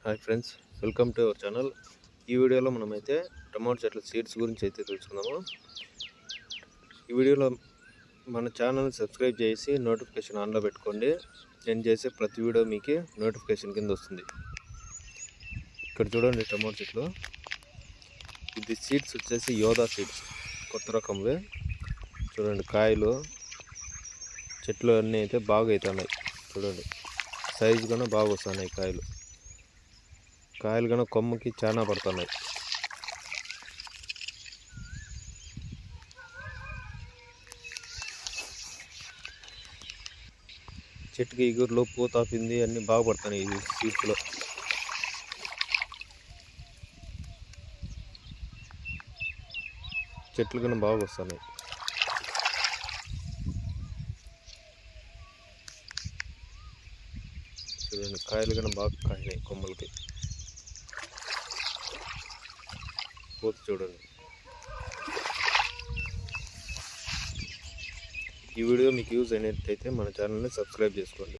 Hi friends, welcome to our channel. ఈ వీడియోలో మనమైతే టమాటో చెట్ల సీడ్స్ గురించి అయితే తెలుసుకుందాము. ఈ వీడియోలో మన ఛానల్ సబ్స్క్రైబ్ చేసి నోటిఫికేషన్ ఆన్లో పెట్టుకోండి. నేను చేసే ప్రతి వీడియో మీకు నోటిఫికేషన్ కింద వస్తుంది. ఇక్కడ చూడండి టమాటో చెట్లు. ఇది సీడ్స్ వచ్చేసి యోధా సీడ్స్, కొత్త రకంవే. చూడండి కాయలు, చెట్లు అన్నీ అయితే బాగా అవుతున్నాయి. చూడండి సైజు కన్నా బాగా వస్తున్నాయి కాయలు. కాయలు కన్నా కొమ్మకి చాలా పడుతున్నాయి. చెట్టుకి ఇగురులో పూత పిండి అన్నీ బాగా పడుతున్నాయి ఈ సీడ్స్లో. చెట్లు కన్నా బాగా వస్తున్నాయి. చూడండి కాయలు కన్నా బాగా కాయినాయి కొమ్మలకి. పూత చూడండి. ఈ వీడియో మీకు యూజ్ అయినట్టయితే మన ఛానల్ని సబ్స్క్రైబ్ చేసుకోండి.